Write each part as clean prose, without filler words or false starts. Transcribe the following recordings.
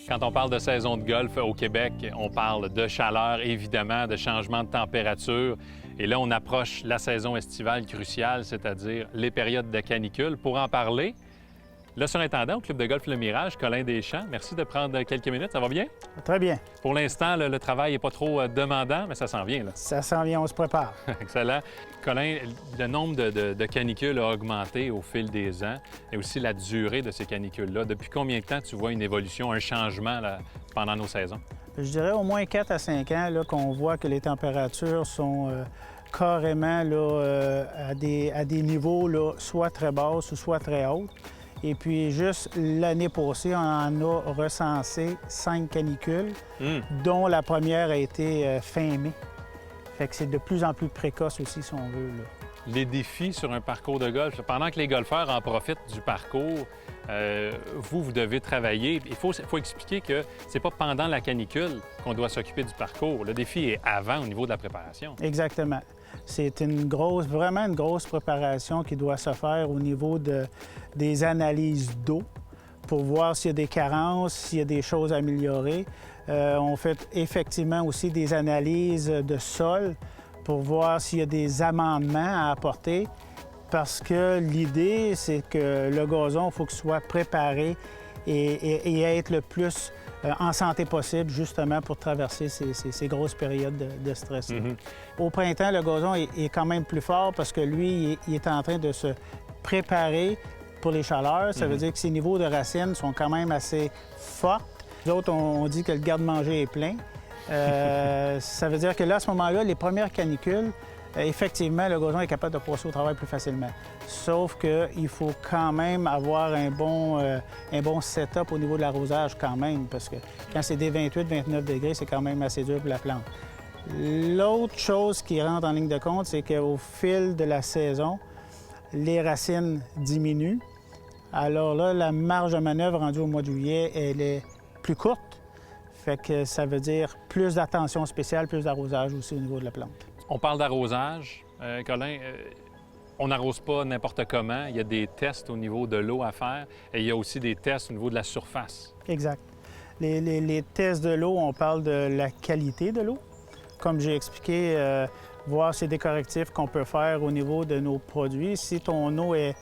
Quand on parle de saison de golf au Québec, on parle de chaleur, évidemment, de changement de température. Et là, on approche la saison estivale cruciale, c'est-à-dire les périodes de canicule. Pour en parler, le surintendant au Club de golf Le Mirage, Colin Deschamps, merci de prendre quelques minutes. Ça va bien? Très bien. Pour l'instant, le travail n'est pas trop demandant, mais ça s'en vient, là. Ça s'en vient, on se prépare. Excellent. Colin, le nombre de canicules a augmenté au fil des ans et aussi la durée de ces canicules-là. Depuis combien de temps tu vois une évolution, un changement là, pendant nos saisons? Je dirais au moins 4 à 5 ans là, qu'on voit que les températures sont carrément là, à des niveaux là, soit très basses ou soit très hautes. Et puis juste l'année passée, on en a recensé 5 canicules, dont la première a été fin mai. Fait que c'est de plus en plus précoce aussi, si on veut, là. Les défis sur un parcours de golf, pendant que les golfeurs en profitent du parcours, vous devez travailler. Il faut expliquer que c'est pas pendant la canicule qu'on doit s'occuper du parcours. Le défi est avant, au niveau de la préparation. Exactement. C'est vraiment une grosse préparation qui doit se faire au niveau des analyses d'eau pour voir s'il y a des carences, s'il y a des choses à améliorer. On fait effectivement aussi des analyses de sol pour voir s'il y a des amendements à apporter, parce que l'idée, c'est que le gazon, il faut qu'il soit préparé et être le plus en santé possible, justement pour traverser ces grosses périodes de stress. Au printemps, le gazon est quand même plus fort parce que lui, il est en train de se préparer pour les chaleurs. Ça veut dire que ses niveaux de racines sont quand même assez forts. Nous autres, on dit que le garde-manger est plein. Ça veut dire que là, à ce moment-là, les premières canicules, effectivement, le gazon est capable de passer au travail plus facilement. Sauf qu'il faut quand même avoir un bon setup au niveau de l'arrosage quand même, parce que quand c'est des 28-29 degrés, c'est quand même assez dur pour la plante. L'autre chose qui rentre en ligne de compte, c'est qu'au fil de la saison, les racines diminuent. Alors là, la marge de manœuvre rendue au mois de juillet, elle est plus courte. Fait que ça veut dire plus d'attention spéciale, plus d'arrosage aussi au niveau de la plante. On parle d'arrosage. Colin, on n'arrose pas n'importe comment. Il y a des tests au niveau de l'eau à faire et il y a aussi des tests au niveau de la surface. Exact. Les tests de l'eau, on parle de la qualité de l'eau. Comme j'ai expliqué, voir c'est des correctifs qu'on peut faire au niveau de nos produits. Si ton eau est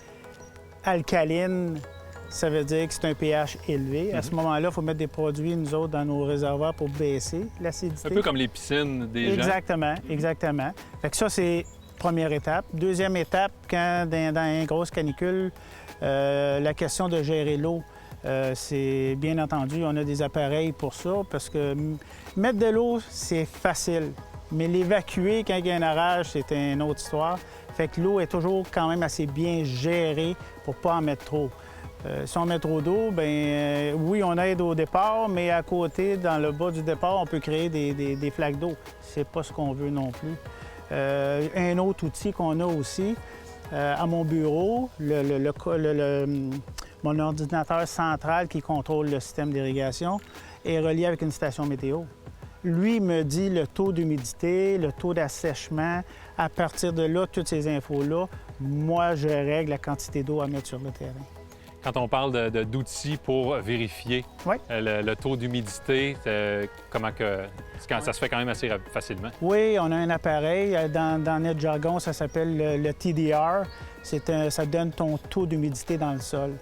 alcaline, ça veut dire que c'est un pH élevé. À ce moment-là, il faut mettre des produits, nous autres, dans nos réservoirs pour baisser l'acidité. Un peu comme les piscines des gens. Exactement, exactement. Fait que ça, c'est première étape. Deuxième étape, quand dans une grosse canicule, la question de gérer l'eau, c'est bien entendu, on a des appareils pour ça, parce que mettre de l'eau, c'est facile. Mais l'évacuer quand il y a un orage, c'est une autre histoire. Fait que l'eau est toujours quand même assez bien gérée pour ne pas en mettre trop. Si on met trop d'eau, bien oui, on aide au départ, mais à côté, dans le bas du départ, on peut créer des flaques d'eau. C'est pas ce qu'on veut non plus. Un autre outil qu'on a aussi, à mon bureau, mon ordinateur central qui contrôle le système d'irrigation est relié avec une station météo. Lui me dit le taux d'humidité, le taux d'assèchement. À partir de là, toutes ces infos-là, moi, je règle la quantité d'eau à mettre sur le terrain. Quand on parle d'outils pour vérifier le taux d'humidité, ça se fait quand même assez facilement. Oui, on a un appareil. Dans notre jargon, ça s'appelle le TDR. Ça donne ton taux d'humidité dans le sol.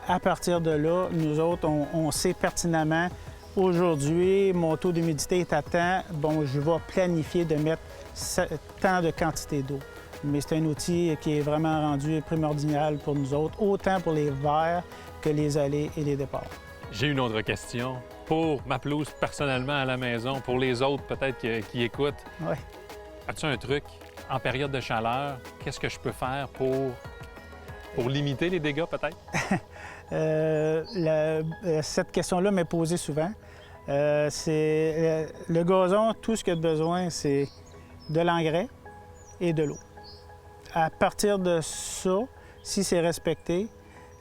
À partir de là, nous autres, on sait pertinemment, aujourd'hui, mon taux d'humidité est à temps. Bon, je vais planifier de mettre tant de quantité d'eau. Mais c'est un outil qui est vraiment rendu primordial pour nous autres, autant pour les verts que les allées et les départs. J'ai une autre question. Pour ma pelouse, personnellement, à la maison, pour les autres peut-être qui écoutent, as-tu un truc en période de chaleur? Qu'est-ce que je peux faire pour limiter les dégâts, peut-être? Cette question-là m'est posée souvent. Le gazon, tout ce qu'il y a de besoin, c'est de l'engrais et de l'eau. À partir de ça, si c'est respecté,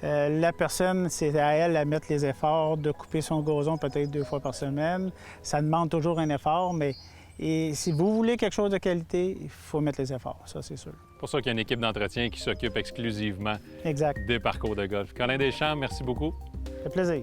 la personne, c'est à elle à mettre les efforts de couper son gazon peut-être 2 fois par semaine. Ça demande toujours un effort, mais si vous voulez quelque chose de qualité, il faut mettre les efforts, ça c'est sûr. C'est pour ça qu'il y a une équipe d'entretien qui s'occupe exclusivement des parcours de golf. Colin Deschamps, merci beaucoup. Ça fait plaisir.